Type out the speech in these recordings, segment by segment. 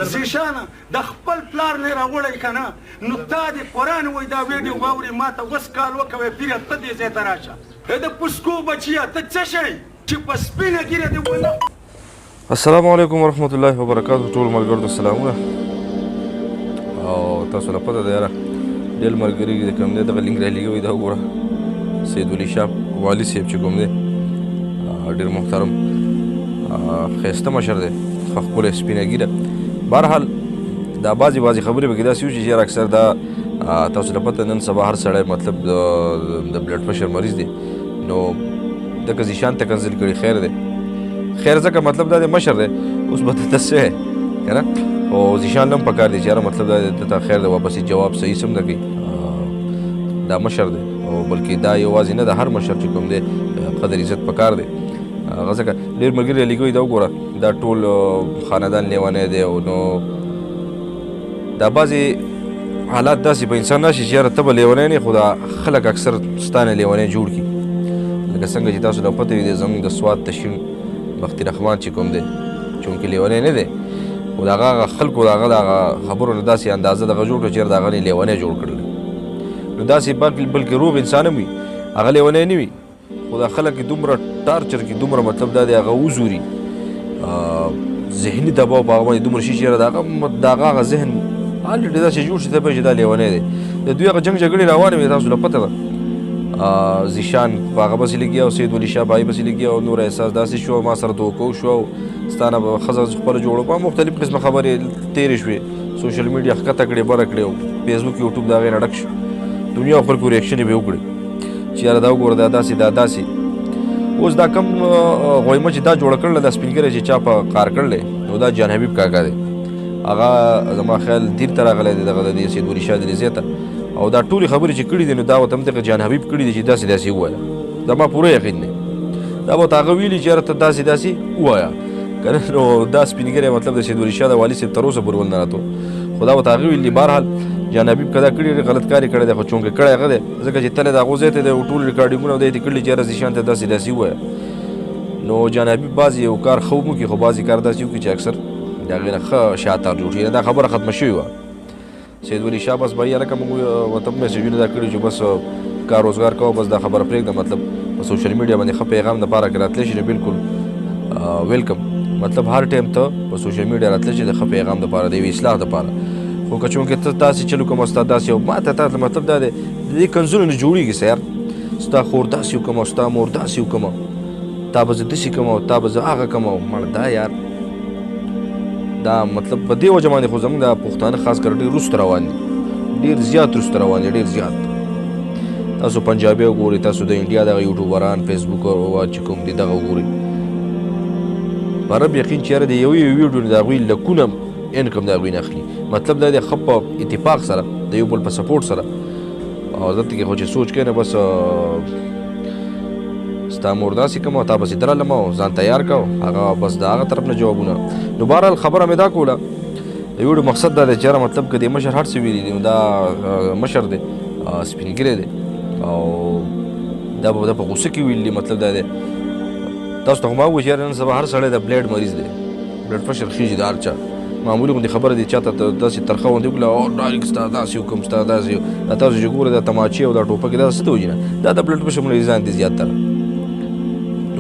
زیشانه د خپل پلار نه راوړی که نه نو تا د قرآن وایي دا ویډیو واورې ما ته اوس کال وکوې پیره ته دې ځای ته راشه د پسکو بچیه ته څه شی چې په سپینه ګیره دې ونه. السلام علیکم ورحمت الله وبرکاتو. ټول ملګرو ته سلامونه او تاسو له پته ده یاره ډېر ملګري د کوم دی دغه لینک رالېږوي دا وګوره سید ولی شاه والي صاحب چې کوم دی ډېر محترم ښایسته مشر دی ښکلی سپینه ګیره. بهرحال دا بعضې خبرې پکې داسې وي چې یاره اکثر دا تاسو له پته نن سبا هر سړی مطلب د بلډ پرشر مریض دی نو دغه زیشان ته کنسل کړي. خیر دی خیر ځکه مطلب دا دی مشر دی اوس به ته څه یې که نه او زیشان هم پکار دی چې یاره مطلب دا دی ته خیر دی واپسې جواب صحیح سم نه کوي. دا مشر دی او بلکې دا یوازې نه د هر مشر چې کوم دی قدر عزت پکار دی. هغه ځکه ډېر ملګري رالیږوي دا وګوره دا ټول خاندان لیونی دی او نو دا بعضې حالات داسې په انسان راشي چې یاره ته به لیونی نه یې خو دا خلک اکثر ستا نه لیونی جوړ کړي. لکه څنګه چې تاسو له پته وي دی زموږ د سوات د شین بختي رحمان چې کوم دی چونکې لیونی نه دی خو د هغه خلکو د هغه د خبرو نه داسې اندازه دغه جوړ کړه چې یاره د هغه نه لیونی جوړ کړل. نو داسې بلکې روغ انسان هم وي هغه لیونی نه وي خو دا خلک دومره ټارچر کړي دومره مطلب دا دی هغه وزوري ذهني دباو په هغه باندې دومره شي چې یاره د هغه ذهن الریډي داسې جوړ شي ته به چې دا لیونی دی. د دوی هغه جنګ جګړې روانې وې تاسو له پته ده زیشان په هغه پسې لګیا او سید ولی شاه بای پسې لګیا او نور احساس داسې شو ما سره دوکو شو او ستا نه به ښځه خپله جوړو په مختلف قسمه خبرې تېرې شوې سوشل میډیا ښکته کړې بره کړې او فیسبوک یوټوب د هغې نه ډک شو دنیا او خلکو ریاکشن یې به وکړې چې یاره دا وګوره دا داسې اوس دا کم غویمه چې دا جوړه کړله دا سپین ګیری چې چا په کار کړلی نو دا جان حبیب کاکا دی هغه زما خیال دیر ته راغلی دی دغه د دې سید ولی شاه دریځې ته او دا ټولې خبرې چې کړي دي نو دا ورته همدغه جان حبیب کړي دي چې داسې ووایه زما پوره یقین دی دا به ورته هغه ویلي چې یاره ته داسې ووایه که نه نو دا سپین ګیری مطلب د سید ولی شاه د والي صاحب تر اوسه پورې ونه راته خو دا ورته هغه ویلي. بهرحال جان حبیب که دا کړي غلط کار یې کړی دی خو چونکې کړی هغه دی ځکه چې تله د هغو ځای ته دی ټول ریکارډینګونه دی یې کړي چې یاره زیشان ته داسې ووایه نو جان حبیب بعضې یو کار ښه وکړي خو بعضې کار داسې وکړي چې اکثر د هغې نه ښه شاتار جوړ شي دا خبره ختمه شوې وه. سید ولی شاه بس بھائی هلکه موږ ورته میسیجونه دا کړي چې بس کار روزګار کوه بس دا خبره پرېږده مطلب په سوشل میډیا باندې ښه پیغام دپاره که راتلی شي نو بلکل ویلکم مطلب هر ټایم ته په سوشل میډیا راتلی شي د ښه پیغام دپاره د یوې اصلاح دپاره خو که چونکې ته داسې چلو کوم ستا داسې او ما ته تا مطلب دا دی د دې کنځلو نه جوړېږي سه یار ستا خور داسې وکړم او ستا مور داسې وکړم تا به زه داسې کوم او تا به زه هغه کوم او مړه دا یار دا مطلب په دې وجه باندې خو زموږ د پښتانه خاص کر ډېر وروسته روان دي ډېر زیات وروسته روان دي ډېر زیات. تاسو پنجابي وګورئ تاسو د انډیا دغه یوټیوبران فیسبوک چې کوم دي دغه وګورئ په رب یقین چې یاره د یوې ویډیو نه د هغوی لکونه انکم د هغوی نه اخلي مطلب دا دی ښه په اتفاق سره د یو بل په سپورټ سره او دلته کې خو چې سوچ کوې نه بس ستا مور داسې کوم او تا پسې درلم او ځان تیار کو هغه بس د هغه طرف نه جوابونه. نو بهرحال خبره مې دا کوله د ویډیو مقصد دا دی چې یاره مطلب که د مشر هر څه ویلي دي نو دا مشر دی سپین ګیری دی او دا به په غوسه کې ویلي مطلب دا دی تاسو ته خو ما ووایي چې یاره نن سبا هر سړی د بلډ مریض دی بلډ پرشر خیږي د هر چا معمولي غوندې خبره دي چا ته داسې ترخه غوندې وکړله او ډایرکټ ستا داسې وکړم ستا داسې دا تاسو چې ګوره دا تماچې او دا ټوپکې دا څه د وجې نه دا د بلډ پرشر مریضان دي زیاتره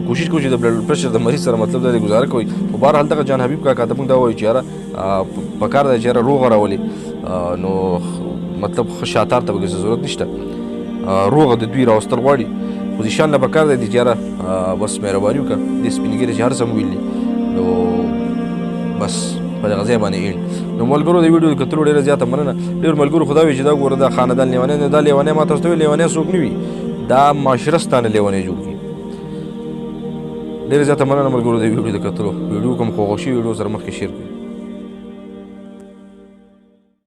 کوشش کوي چې د بلډ پرشر د مریض سره مطلب دا دی ګزاره کوي خو بهرحال دغه جان حبیب کاکا ته موږ دا وایو چې یاره پکار دی چې یاره روغه راولي نو مطلب ښه شاتار ته پکې ضرورت نشته روغه د دوی راوستل غواړي خو زیشان له پکار دی چې یاره بس مهرباني وکړه دې سپین ګیري چې هر څه مو ویلي نو بس په دغه ځای باندې اینډ. نو ملګرو د ویډیو د کتلو ډېره زیاته مننه. ډېر ملګرو خو دا وایي چې دا ګوره دا خاندان لیونی دی دا لیونی ما تاسو ته وایي لیونی څوک نه وي دا معاشره ستا نه لیونی جوړ کړي. ډېره زیاته مننه ملګرو د ویډیو د کتلو ویډیو کوم خوښ شي ویډیو سره مخکې شیر کړئ.